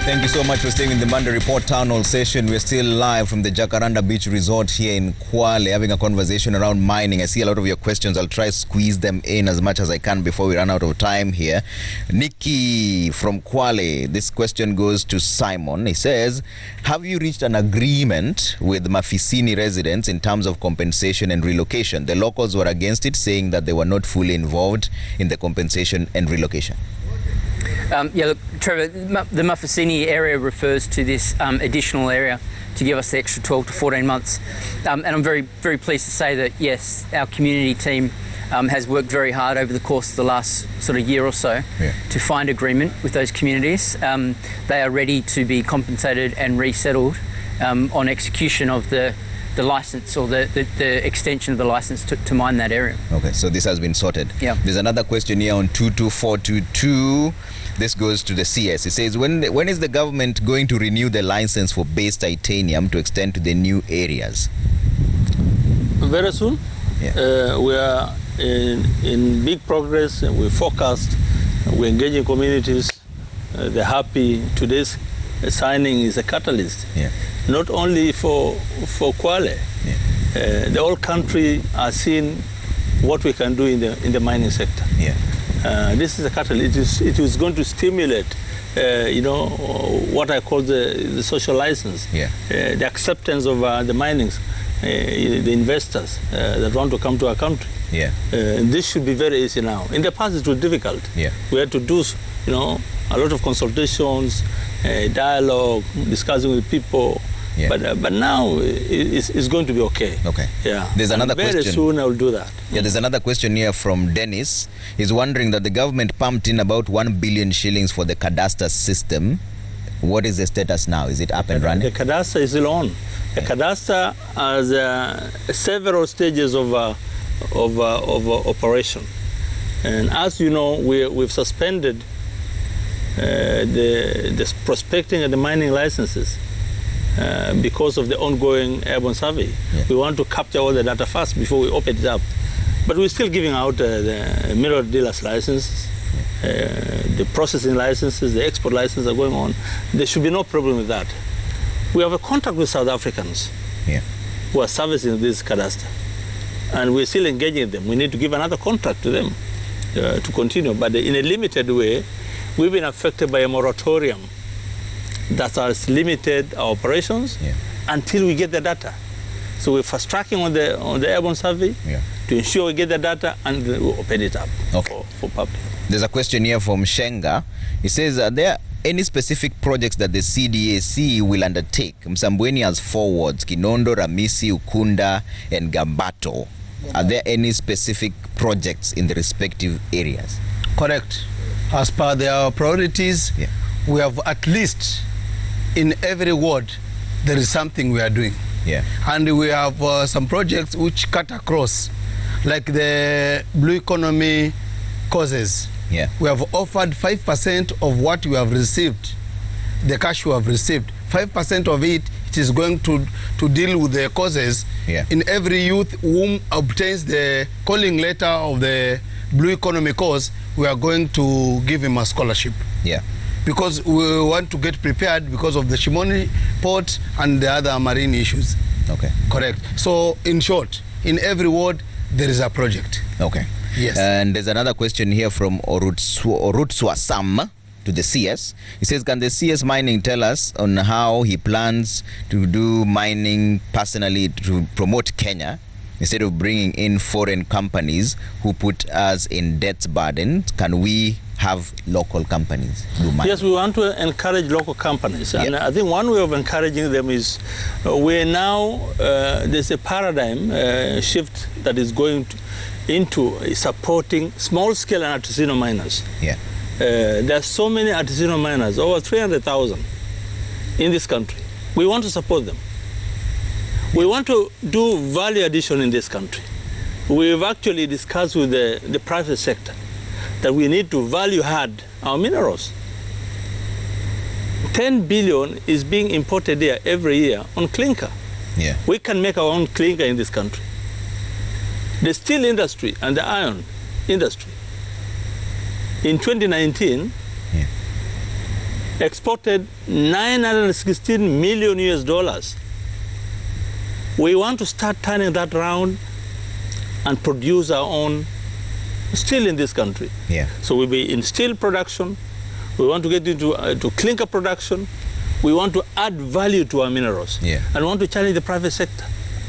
Thank you so much for staying in the Monday Report Town Hall session. We're still live from the Jacaranda Beach Resort here in Kwale, having a conversation around mining. I see a lot of your questions. I'll try to squeeze them in as much as I can before we run out of time here. Nikki from Kwale, this question goes to Simon. He says, have you reached an agreement with Mafisini residents in terms of compensation and relocation? The locals were against it, saying that they were not fully involved in the compensation and relocation. Yeah, look, Trevor, the Mafisini area refers to this additional area to give us the extra 12 to 14 months. And I'm very, very pleased to say that, yes, our community team has worked very hard over the course of the last sort of year or so to find agreement with those communities. They are ready to be compensated and resettled on execution of the license or the extension of the license to mine that area. Okay, so this has been sorted. Yeah. There's another question here on 22422. This goes to the CS. It says, when is the government going to renew the license for base titanium to extend to the new areas? Very soon. Yeah. We are in big progress. We forecast. We're engaging communities. They're happy. Today's signing is a catalyst. Yeah. Not only for Kwale. Yeah. The whole country are seeing what we can do in the mining sector. Yeah. This is a catalyst. It is going to stimulate, what I call the social license, the acceptance of the minings, the investors that want to come to our country. Yeah. This should be very easy now. In the past, it was difficult. Yeah. We had to do, a lot of consultations, dialogue, discussing with people. Yeah. But now it's going to be okay. Okay. Yeah. There's another question. Very soon I will do that. Yeah. There's another question here from Dennis. He's wondering that the government pumped in about 1 billion shillings for the cadastre system. What is the status now? Is it up and running? The cadastre is still on. The cadastre has several stages of operation, and as you know, we've suspended the prospecting and the mining licenses. Because of the ongoing airborne survey. Yeah. We want to capture all the data first before we open it up. But we're still giving out the mineral dealer's licenses, the processing licenses, the export licenses are going on. There should be no problem with that. We have a contract with South Africans who are servicing this cadastre. And we're still engaging them. We need to give another contract to them to continue. But in a limited way, we've been affected by a moratorium that has limited our operations until we get the data. So we're fast tracking on the airborne survey to ensure we get the data and we'll open it up for public. There's a question here from Shenga. He says, are there any specific projects that the CDAC will undertake? Msambweni has 4 wards, Kinondo, Ramisi, Ukunda, and Gambato. Are there any specific projects in the respective areas? Correct. As per their priorities, we have at least in every ward there is something we are doing. Yeah. And we have some projects which cut across, like the blue economy causes. Yeah. We have offered 5% of what we have received, the cash we have received. 5% of it is going to deal with the causes. Yeah. In every youth whom obtains the calling letter of the blue economy cause, we are going to give him a scholarship. Yeah. Because we want to get prepared because of the Shimoni port and the other marine issues. Okay. Correct. So, in short, in every ward, there is a project. Okay. Yes. And there's another question here from Orutswa Sam to the CS. He says, can the CS Mining tell us on how he plans to do mining personally to promote Kenya instead of bringing in foreign companies who put us in debt burden? Can we have local companies do mining? Yes, we want to encourage local companies. And I think one way of encouraging them is we're now, there's a paradigm shift that is going into supporting small-scale and artisanal miners. Yeah. There are so many artisanal miners, over 300,000 in this country. We want to support them. We want to do value addition in this country. We've actually discussed with the private sector that we need to value add our minerals. 10 billion is being imported here every year on clinker. Yeah. We can make our own clinker in this country. The steel industry and the iron industry in 2019 exported 916 million US dollars. We want to start turning that around and produce our own steel in this country. Yeah. So we'll be in steel production. We want to get into to clinker production. We want to add value to our minerals. Yeah. And we want to challenge the private sector,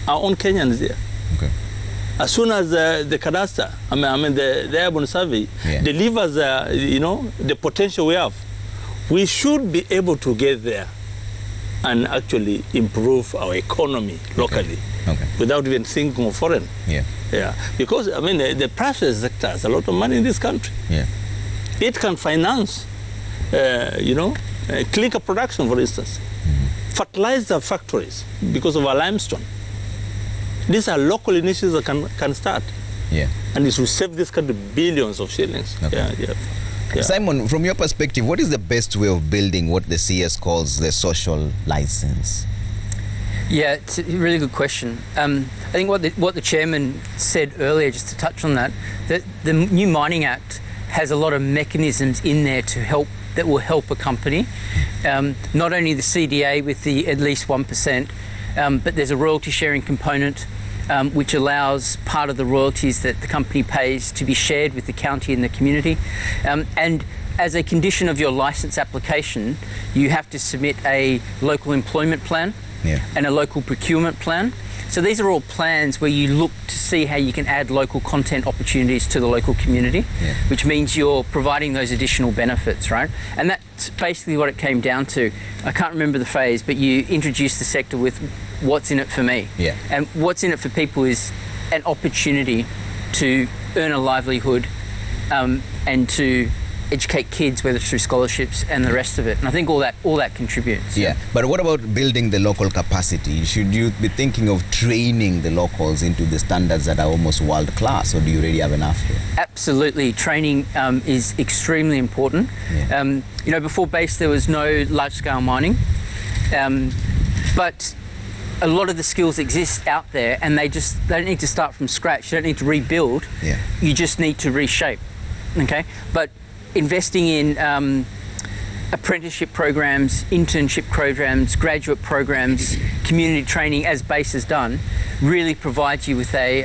our own Kenyans there. Okay. As soon as the cadastre, the airborne survey, delivers, the potential we have, we should be able to get there and actually improve our economy locally, without even thinking of foreign. Yeah. Because the private sector has a lot of money in this country. Yeah. It can finance, clinker production, for instance, fertilizer factories because of our limestone. These are local initiatives that can start. Yeah. And it will save this country billions of shillings. Okay. Yeah. Simon, from your perspective, what is the best way of building what the CS calls the social license? Yeah, it's a really good question. I think what the chairman said earlier, just to touch on that the new Mining Act has a lot of mechanisms in there that will help a company. Not only the CDA with the at least 1%, but there's a royalty sharing component which allows part of the royalties that the company pays to be shared with the county and the community. And as a condition of your license application, you have to submit a local employment plan and a local procurement plan. So these are all plans where you look to see how you can add local content opportunities to the local community, which means you're providing those additional benefits, right? And that's basically what it came down to. I can't remember the phrase, but you introduced the sector with what's in it for me. Yeah. And what's in it for people is an opportunity to earn a livelihood and to educate kids, whether it's through scholarships and the rest of it. And I think all that contributes. Yeah, but what about building the local capacity? Should you be thinking of training the locals into the standards that are almost world class, or do you already have enough here? Absolutely, training is extremely important. Before base there was no large-scale mining, but a lot of the skills exist out there, and they don't need to start from scratch. You don't need to rebuild. Yeah. You just need to reshape. Okay, but investing in apprenticeship programs, internship programs, graduate programs, community training, as BASE has done, really provides you with a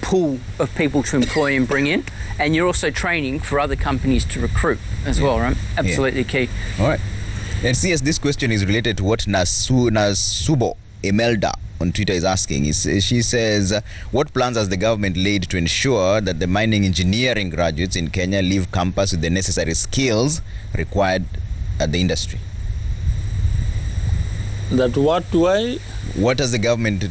pool of people to employ and bring in, and you're also training for other companies to recruit as well, right? Absolutely key. All right. And CS, this question is related to what Nasubo Emelda on Twitter is asking. She says, what plans has the government laid to ensure that the mining engineering graduates in Kenya leave campus with the necessary skills required at the industry? What has the government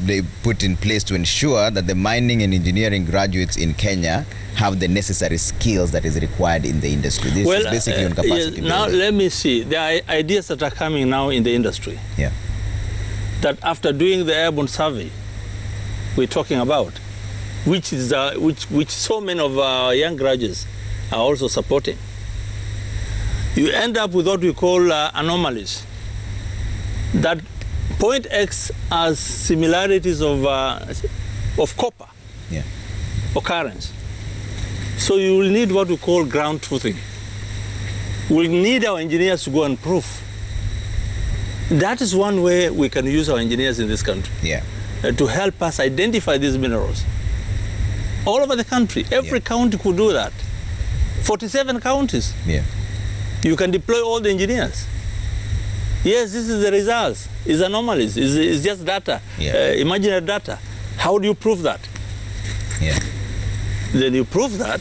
put in place to ensure that the mining and engineering graduates in Kenya have the necessary skills that is required in the industry? This is basically on capacity building. Now let me see. There are ideas that are coming now in the industry. Yeah. That after doing the airborne survey we're talking about, which so many of our young graduates are also supporting, you end up with what we call anomalies. That point X has similarities of copper occurrence. So you will need what we call ground truthing. We'll need our engineers to go and prove. That is one way we can use our engineers in this country to help us identify these minerals. All over the country, every county could do that. 47 counties. Yeah. You can deploy all the engineers. Yes, this is the results. It's anomalies. It's just data, imaginary data. How do you prove that? Yeah. Then you prove that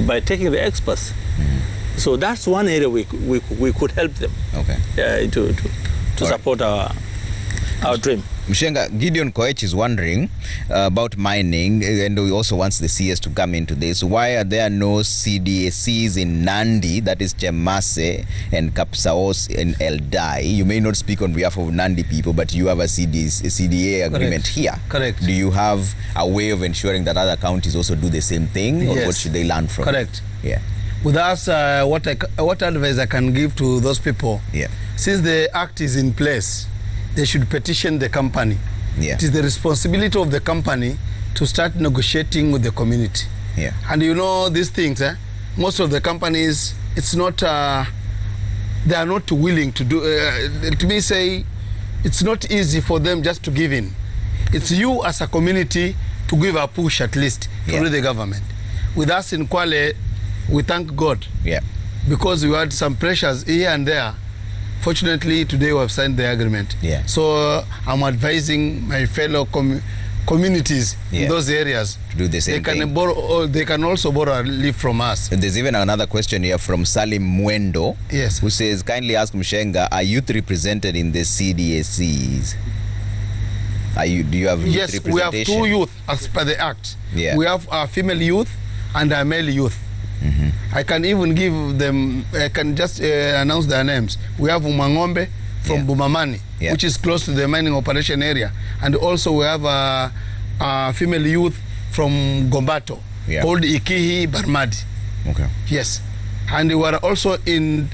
by taking the experts. So that's one area we could help them. Okay. To support our dream. Mshenga, Gideon Koech is wondering about mining, and he also wants the CS to come into this. Why are there no CDACs in Nandi, that is Chemase, and Kapsaos and Eldai? You may not speak on behalf of Nandi people, but you have a CDA agreement here. Correct. Do you have a way of ensuring that other counties also do the same thing, or what should they learn from? Correct. Yeah. With us, what advice I can give to those people? Yeah. Since the act is in place, they should petition the company. Yeah. It is the responsibility of the company to start negotiating with the community. Yeah. And you know these things, most of the companies, it's not they are not willing to do. To me, say it's not easy for them just to give in. It's you as a community to give a push at least to the government. With us in Kwale, we thank God. Yeah. Because we had some pressures here and there. Fortunately, today we have signed the agreement. Yeah. So I'm advising my fellow communities in those areas to do the same thing. They can also borrow a leaf from us. And there's even another question here from Salim Mwendo, who says, kindly ask Mshenga, are youth represented in the CDACs? Do you have youth representation? Yes, we have 2 youth as per the Act. Yeah. We have a female youth and a male youth. I can even give them, I can just announce their names. We have Umangombe from Bumamani, which is close to the mining operation area. And also we have a female youth from Gombato called Ikihi Barmadi. Okay. Yes. And we are also in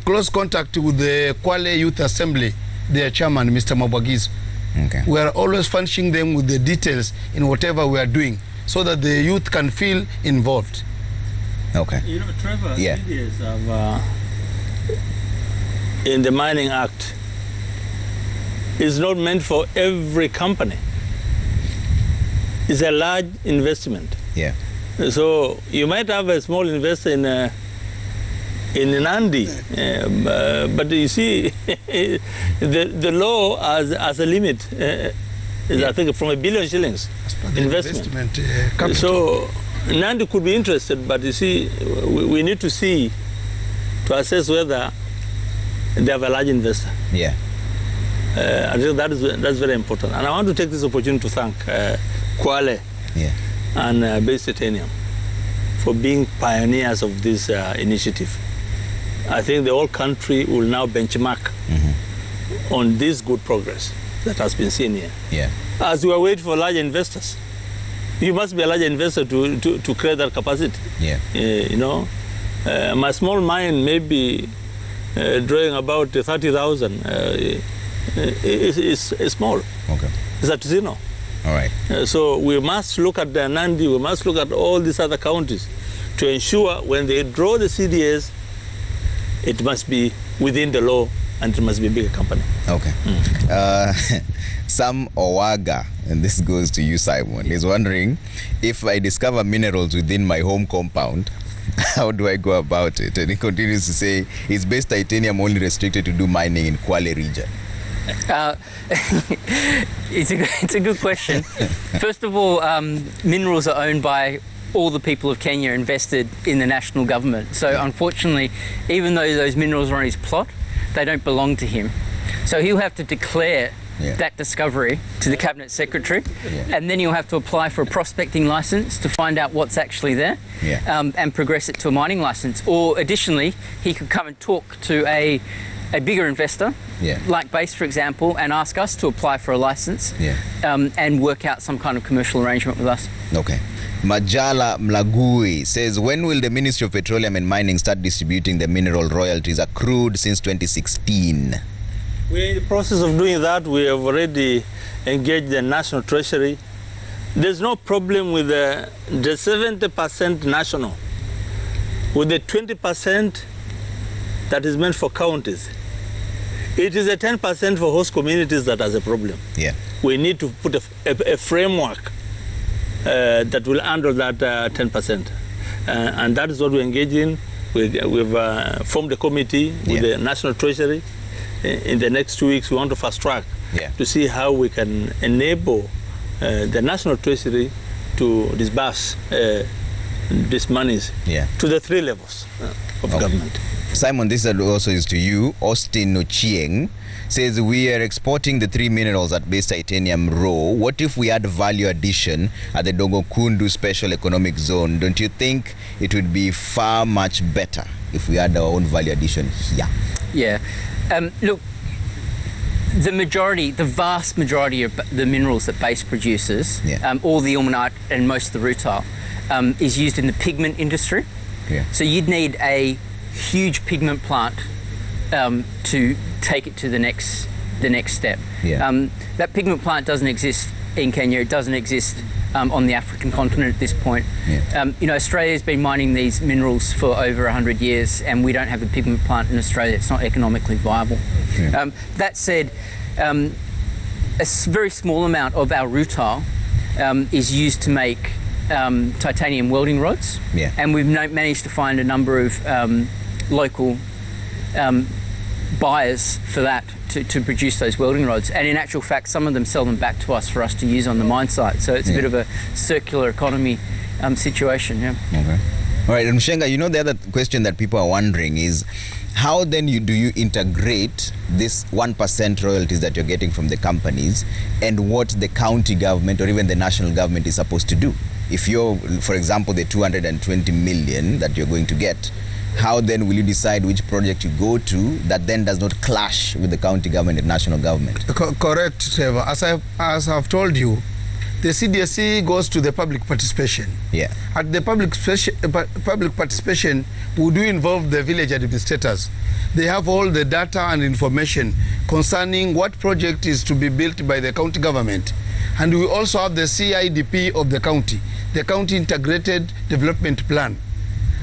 close contact with the Kwale Youth Assembly, their chairman, Mr. Mabwagizo. Okay. We are always furnishing them with the details in whatever we are doing, so that the youth can feel involved. Okay. You know, Trevor, CDAs have, in the Mining Act, is not meant for every company. It's a large investment. Yeah. So you might have a small investor in Nandi, but you see, the law has a limit. I think from $1 billion shillings investment. So Nandi could be interested, but you see, we need to see to assess whether they have a large investor. Yeah. I think that's very important. And I want to take this opportunity to thank Kwale and Base Titanium for being pioneers of this initiative. I think the whole country will now benchmark on this good progress that has been seen here. Yeah. As we are waiting for large investors, you must be a large investor to create that capacity. Yeah. You know, my small mine may be drawing about 30,000. It's small. Okay. It's artisanal. All right. So we must look at the Nandi, we must look at all these other counties to ensure when they draw the CDAs, it must be within the law and it must be a bigger company. Okay. Sam Owaga, and this goes to you, Simon, is wondering if I discover minerals within my home compound, how do I go about it? And he continues to say, is Base Titanium only restricted to do mining in Kwale region? It's a good question. First of all, minerals are owned by all the people of Kenya invested in the national government. So unfortunately, even though those minerals are on his plot, they don't belong to him. So he'll have to declare that discovery to the Cabinet Secretary, and then he'll have to apply for a prospecting license to find out what's actually there, and progress it to a mining license. Or additionally, he could come and talk to a bigger investor, like Base, for example, and ask us to apply for a license, and work out some kind of commercial arrangement with us. Okay. Majala Mlagui says, when will the Ministry of Petroleum and Mining start distributing the mineral royalties accrued since 2016? We're in the process of doing that. We have already engaged the National Treasury. There's no problem with the 70% national. With the 20% that is meant for counties, it is the 10% for host communities that has a problem. Yeah. We need to put a framework that will handle that 10%. And that is what we engage in. We've formed a committee with the National Treasury. In the next 2 weeks, we want to fast track to see how we can enable the National Treasury to disburse these monies to the 3 levels of government. Simon, this also is to you. Austin Ochieng says, we are exporting the 3 minerals at Base Titanium Raw. What if we add value addition at the Dongokundu Special Economic Zone? Don't you think it would be far much better if we had our own value addition here? Yeah. Look, the vast majority of the minerals that Base produces, all the ilmenite and most of the rutile, is used in the pigment industry. Yeah. So you'd need a huge pigment plant to take it to the next step. Yeah. That pigment plant doesn't exist in Kenya. It doesn't exist on the African continent at this point. Australia's been mining these minerals for over 100 years, and we don't have a pigment plant in Australia. It's not economically viable. That said, a very small amount of our rutile is used to make titanium welding rods, and we've managed to find a number of local buyers for that to produce those welding rods, and in actual fact some of them sell them back to us for us to use on the mine site, so it's a bit of a circular economy situation. Okay. All right, and Mshenga, the other question that people are wondering is how then do you integrate this 1% royalties that you're getting from the companies and what the county government or even the national government is supposed to do? If you're, for example, the 220 million that you're going to get, how then will you decide which project you go to that then does not clash with the county government and national government? Correct, Trevor. As I've told you, the CDSC goes to the public participation. At the public participation, we do involve the village administrators. They have all the data and information concerning what project is to be built by the county government. And we also have the CIDP of the county Integrated Development Plan.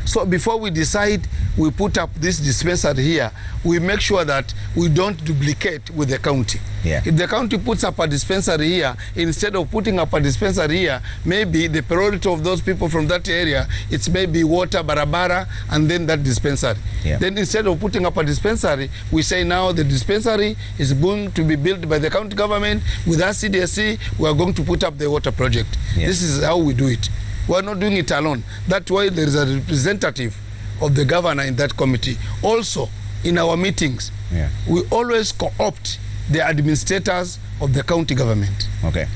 So before we decide we put up this dispensary here, we make sure that we don't duplicate with the county. If the county puts up a dispensary here, instead of putting up a dispensary here, maybe the priority of those people from that area, it's maybe water, barabara, and then that dispensary. Then instead of putting up a dispensary, we say now the dispensary is going to be built by the county government. With our CDSC, we are going to put up the water project. This is how we do it. We are not doing it alone. That's why there is a representative of the governor in that committee. Also, in our meetings, we always co-opt the administrators of the county government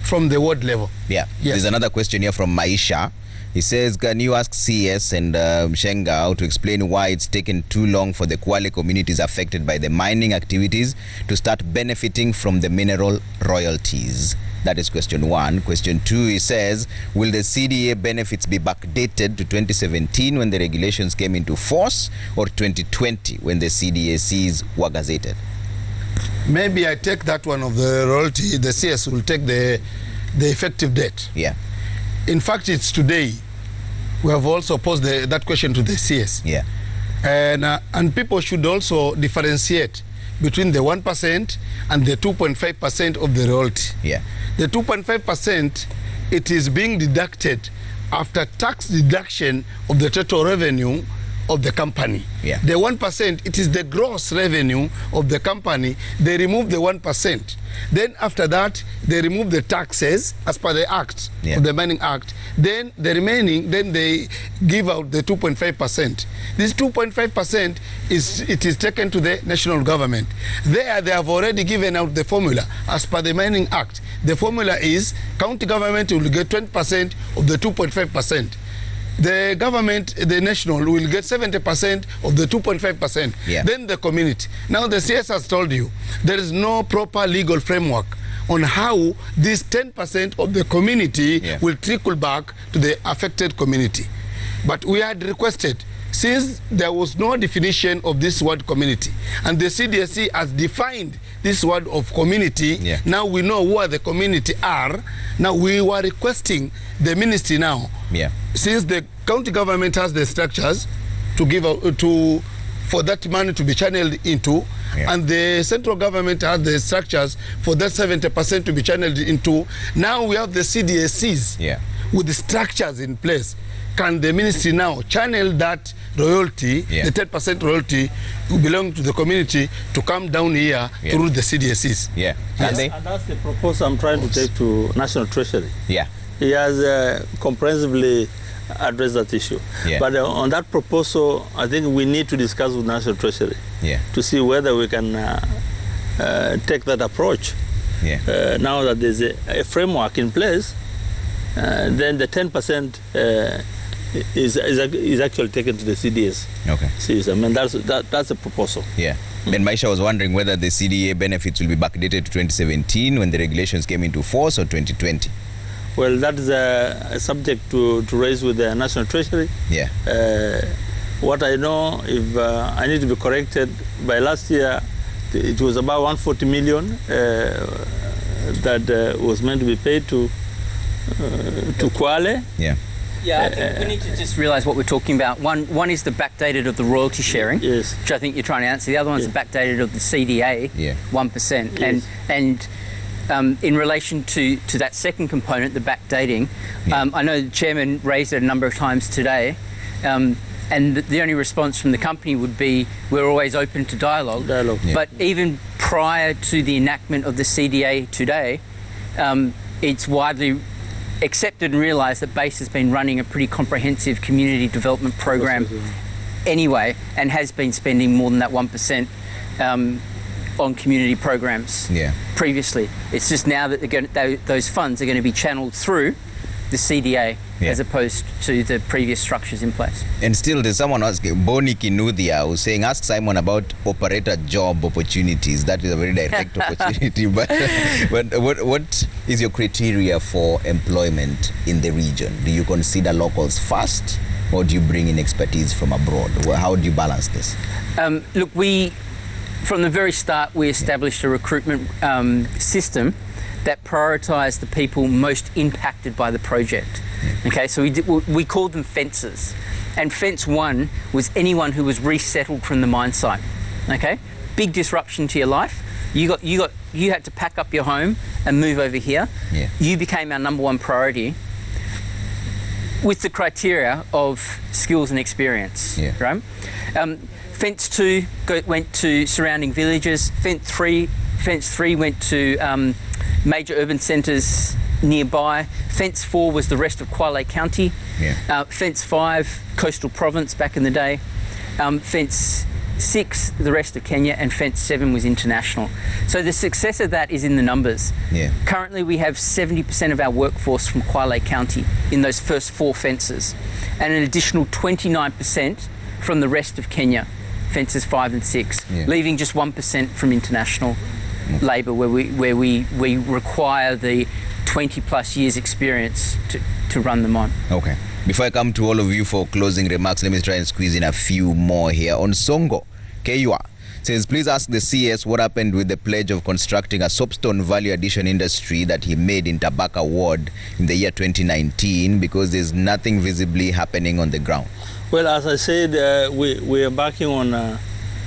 from the ward level. There's another question here from Maisha. He says, can you ask CS and Mshenga how to explain why it's taken too long for the Kwale communities affected by the mining activities to start benefiting from the mineral royalties? That is question one. Question two, he says, will the CDA benefits be backdated to 2017 when the regulations came into force, or 2020 when the CDACs were gazetted? Maybe I take that one of the royalty. The CS will take the effective date. In fact, it's today. We have also posed that question to the CS. And people should also differentiate between the 1% and the 2.5% of the royalty. The 2.5%, it is being deducted after tax deduction of the total revenue of the company. The 1%, it is the gross revenue of the company. They remove the 1%. Then after that, they remove the taxes as per the act, of the Mining Act. Then the remaining, then they give out the 2.5%. This 2.5% is taken to the national government. There, they have already given out the formula as per the Mining Act. The formula is county government will get 20% of the 2.5%. The government, the national, will get 70% of the 2.5%. Then the community. Now the CS has told you there is no proper legal framework on how this 10% of the community will trickle back to the affected community. But we had requested, since there was no definition of this word community, and the CDSC has defined this word of community, now we know who the community are. Now we were requesting the ministry now, since the county government has the structures to give out for that money to be channeled into, and the central government has the structures for that 70% to be channeled into. Now we have the CDSCs with the structures in place. Can the ministry now channel that royalty, the 10% royalty belonging to the community, to come down here through the CDSCs? And that's the proposal I'm trying to take to National Treasury. He has comprehensively addressed that issue. But on that proposal, I think we need to discuss with National Treasury to see whether we can take that approach. Now that there's a framework in place, then the 10% is actually taken to the CDS. I mean, that's a proposal. And Maisha was wondering whether the CDA benefits will be backdated to 2017 when the regulations came into force, or 2020. Well, that is a subject to raise with the National Treasury. What I know, if I need to be corrected, by last year it was about 140 million that was meant to be paid to to Kwale. Yeah. Yeah, I think we need to just realise what we're talking about. One is the backdated of the royalty sharing, yes, which I think you're trying to answer. The other one's the backdated of the CDA, 1%. Yes. And in relation to that second component, the backdating, I know the chairman raised it a number of times today, and the only response from the company would be, we're always open to dialogue. But even prior to the enactment of the CDA today, it's widely accepted and realised that BASE has been running a pretty comprehensive community development program anyway, and has been spending more than that 1% on community programs previously. It's just now that those funds are going to be channeled through the CDA as opposed to the previous structures in place. And still there's someone asking, Boni Kinuthia, who's saying, ask Simon about operator job opportunities. That is a very direct opportunity. But what is your criteria for employment in the region? Do you consider locals first, or do you bring in expertise from abroad? How do you balance this? Look, from the very start, we established a recruitment system that prioritised the people most impacted by the project. Okay, so we called them fences, and fence 1 was anyone who was resettled from the mine site. Okay, big disruption to your life. You had to pack up your home and move over here. You became our number 1 priority, with the criteria of skills and experience. Right. Fence 2 went to surrounding villages. Fence 3 went to major urban centres nearby. Fence 4 was the rest of Kwale County. Fence 5, coastal province back in the day. Fence 6, the rest of Kenya, and fence 7 was international. So the success of that is in the numbers. Currently we have 70% of our workforce from Kwale County in those first 4 fences, and an additional 29% from the rest of Kenya, fences 5 and 6, leaving just 1% from international labour, where we require the 20+ years experience to run the mine. Okay. Before I come to all of you for closing remarks, let me try and squeeze in a few more here. On Songo, Keiwa says, please ask the CS what happened with the pledge of constructing a soapstone value addition industry that he made in Tabaka Ward in the year 2019, because there's nothing visibly happening on the ground. Well, as I said, we are backing on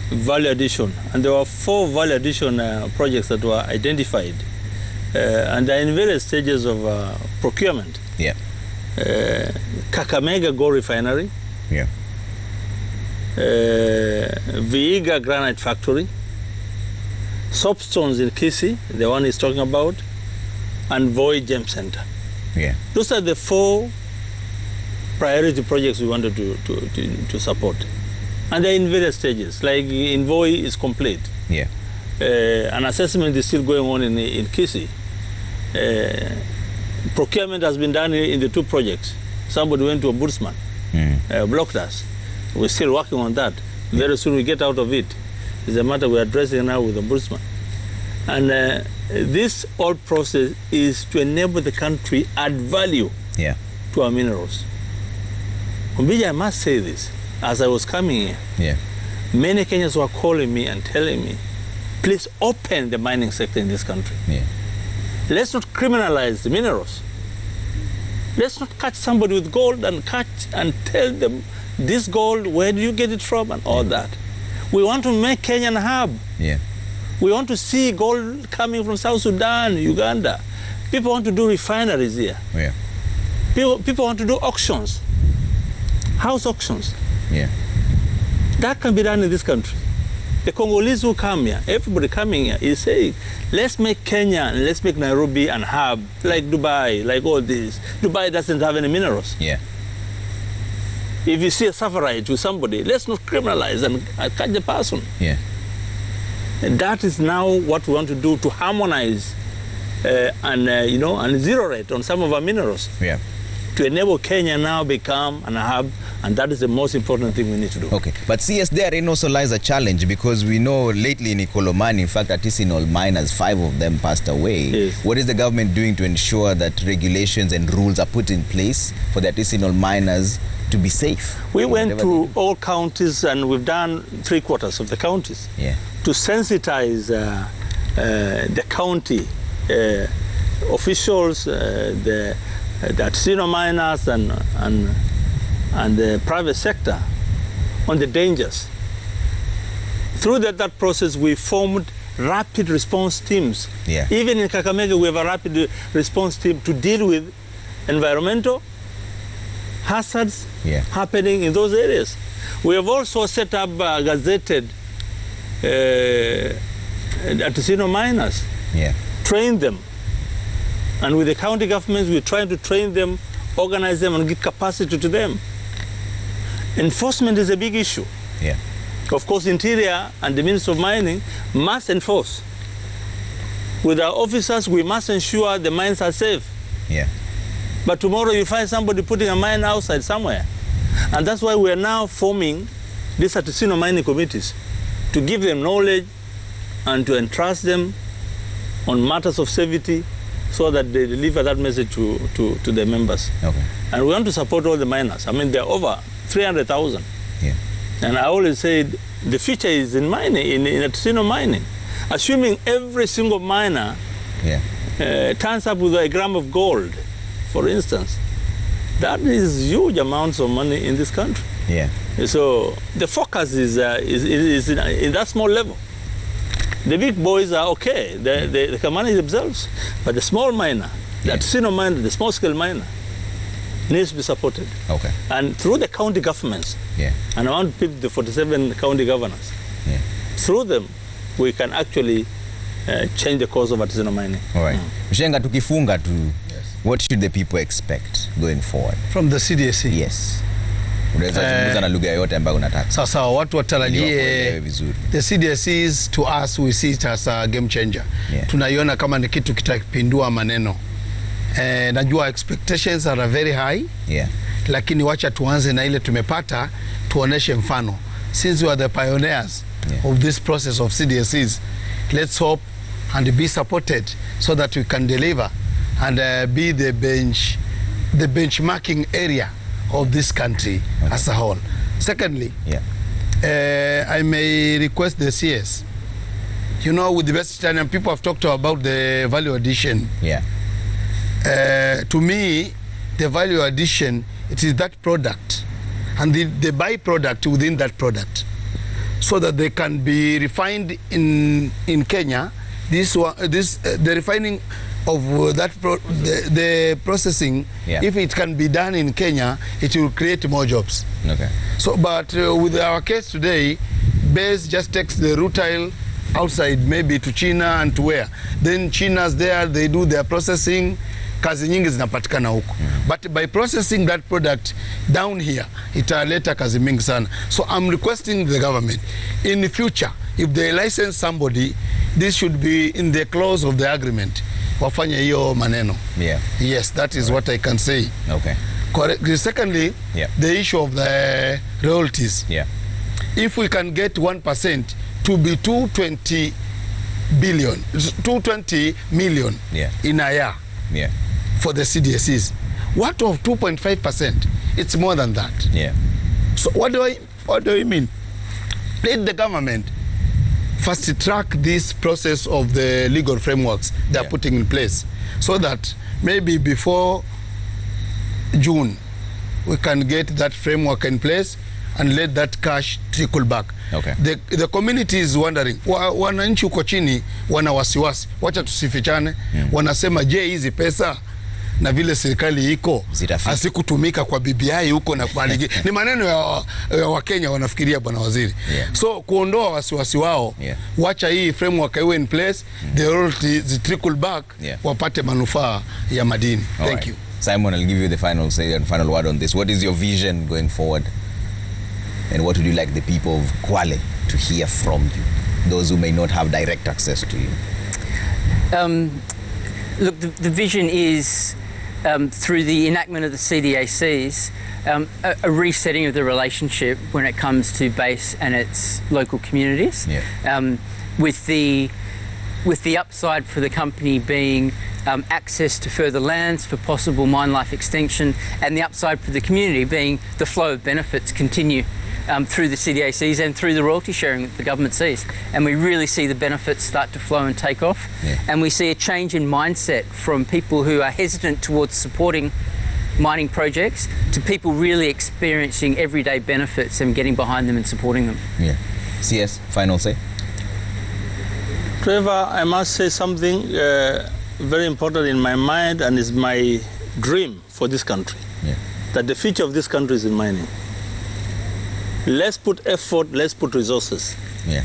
value addition, and there were 4 value addition projects that were identified, and they're in various stages of procurement. Kakamega Gold Refinery, Vihiga Granite Factory, soapstones in Kisii, the one he's talking about, and Voi Gem Center. Those are the 4 priority projects we wanted to support. And they're in various stages. Like in Voi is complete. An assessment is still going on in Kisii. Procurement has been done in the 2 projects. Somebody went to a Ombudsman, blocked us. We're still working on that. Very soon we get out of it. It's a matter we're addressing now with the Ombudsman. And this whole process is to enable the country add value to our minerals. Umbija, I must say this, as I was coming here, many Kenyans were calling me and telling me, please open the mining sector in this country. Let's not criminalize the minerals. Let's not catch somebody with gold and tell them, this gold, where do you get it from, and all that. We want to make Kenya a hub. We want to see gold coming from South Sudan, Uganda. People want to do refineries here. People want to do auctions, house auctions. That can be done in this country. The Congolese who come here, everybody coming here is saying, let's make Kenya and let's make Nairobi an hub, like Dubai, like all this. Dubai doesn't have any minerals. If you see a safarite with somebody, let's not criminalize and catch the person. And that is now what we want to do, to harmonize and zero rate on some of our minerals. To enable Kenya now become an hub, and that is the most important thing we need to do. Okay, but CS, therein also lies a challenge, because we know lately in Ikolomani, in fact, artisanal miners, 5 of them passed away. What is the government doing to ensure that regulations and rules are put in place for the artisanal miners to be safe? We went to all counties, and we've done 3/4 of the counties to sensitize the county officials, the the artisanal miners and the private sector on the dangers. Through that process, we formed rapid response teams. Yeah. Even in Kakamega, we have a rapid response team to deal with environmental hazards happening in those areas. We have also set up gazetted artisanal miners, train them. And with the county governments, we're trying to train them, organize them, and give capacity to them. Enforcement is a big issue. Yeah. Of course, Interior and the Ministry of Mining must enforce. With our officers, we must ensure the mines are safe. Yeah. But tomorrow you find somebody putting a mine outside somewhere. And that's why we are now forming these artisanal mining committees to give them knowledge and to entrust them on matters of safety so that they deliver that message to their members. Okay. And we want to support all the miners. I mean, there are over 300,000. Yeah. And I always say the future is in mining, in artisanal mining. Assuming every single miner turns up with a gram of gold, for instance, that is huge amounts of money in this country. Yeah. So the focus is in that small level. The big boys are okay, they can manage themselves, but the small miner, the artisanal miner, the small scale miner, needs to be supported. Okay. And through the county governments, and I want to pick the 47 county governors, through them, we can actually change the course of artisanal mining. All right. Mshenga, tukifunga tu, what should the people expect going forward? From the CDSC? Yes. Unaweza zungumza na lugha yote ambayo unataka. Sasa watu watarajie the CDSCs to us, we see it as a game changer. Tunaiona kama ni kitu kitapindua maneno. Najua expectations are very high. Lakini wacha tuanze na ile tumepata, tuoneshe mfano. Since we are the pioneers of this process of CDSCs, let's hope and be supported so that we can deliver and be the benchmarking area of this country as a whole. Secondly, I may request the CS. You know, with the best Italian people have talked about the value addition. To me, the value addition, it is that product and the byproduct within that product, so that they can be refined in Kenya. The refining of the processing, if it can be done in Kenya, it will create more jobs. Okay. So, but with our case today, base just takes the rutile outside, maybe to China and to where. Then China's there, they do their processing. Kazi nyingi zinapatikana huko. But by processing that product down here, italeta kazi mingi sana. So I'm requesting the government, in the future, if they license somebody, this should be in the clause of the agreement. Wafanya hiyo maneno. Yes, that is what I can say. Okay. Correct. Secondly, the issue of the royalties. If we can get 1% to be 220 million in a year. For the CDSCs. What of 2.5%? It's more than that. So what do I mean? Let the government fast track this process of the legal frameworks they are putting in place, so that maybe before June we can get that framework in place and let that cash trickle back. Okay. The community is wondering, wananchi uko chini wana wasiwasi, wacha tusifichane, wanasema je, hizi pesa na vile serikali iko asikutumika kwa BBI huko na kwa ligi. Ni maneno ya Wakenya wanafikiria, bwana waziri. So kuondoa wasiwasi wao, wacha hii framework iwe in place, the royalties trickle back, wapate manufaa ya madini. Thank you. Simon, I'll give you the final say and final word on this. What is your vision going forward? And what would you like the people of Kwale to hear from you, those who may not have direct access to you? Look, the vision is, through the enactment of the CDACs, a resetting of the relationship when it comes to base and its local communities, with the upside for the company being access to further lands for possible mine life extension, and the upside for the community being the flow of benefits continue through the CDACs and through the royalty sharing that the government sees. And we really see the benefits start to flow and take off. Yeah. And we see a change in mindset from people who are hesitant towards supporting mining projects to people really experiencing everyday benefits and getting behind them and supporting them. Yeah. CS, final say? Trevor, I must say something very important in my mind, and is my dream for this country. Yeah. That the future of this country is in mining. Let's put effort, let's put resources. Yeah.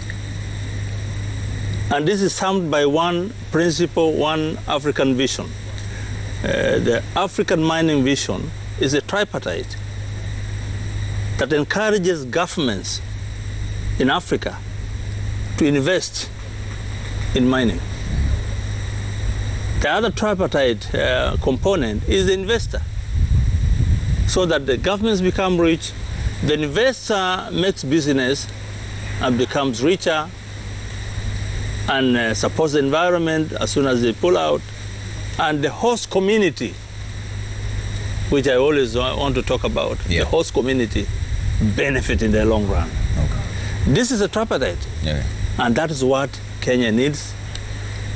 And this is summed by one principle, one African vision. The African mining vision is a tripartite that encourages governments in Africa to invest in mining. The other tripartite component is the investor, so that the governments become rich, the investor makes business and becomes richer and supports the environment as soon as they pull out, and the host community, which I always want to talk about, yeah. the host community benefit in the long run. Okay. This is a tripartite, Yeah. and that is what Kenya needs,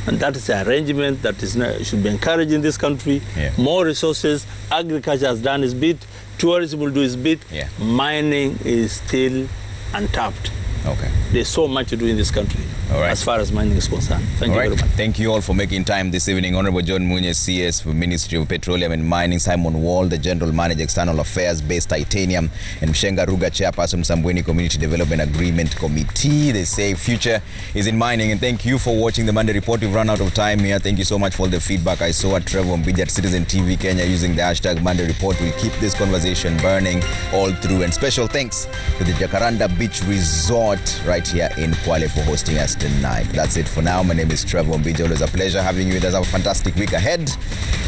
and that is the arrangement that should be encouraged in this country. Yeah. More resources, agriculture has done its bit, tourism will do its bit, Yeah. mining is still untapped. Okay. There's so much to do in this country, All right. as far as mining is concerned. Thank All you right. very much. Thank you all for making time this evening. Honorable John Munye, CS for Ministry of Petroleum and Mining, Simon Wall, the General Manager, External Affairs, Base Titanium, and Mshenga Ruga, Chairperson, Sambweni Community Development Agreement Committee. They say future is in mining. And thank you for watching the Monday Report. We've run out of time here. Thank you so much for the feedback. I saw at Trevor Mbidi at Citizen TV Kenya using the hashtag Monday Report. We'll keep this conversation burning all through. And special thanks to the Jacaranda Beach Resort right here in Kwale for hosting us tonight. That's it for now. My name is Trevor Mbidi. Always a pleasure having you with us. Have a fantastic week ahead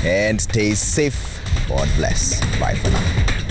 and stay safe. God bless. Bye for now.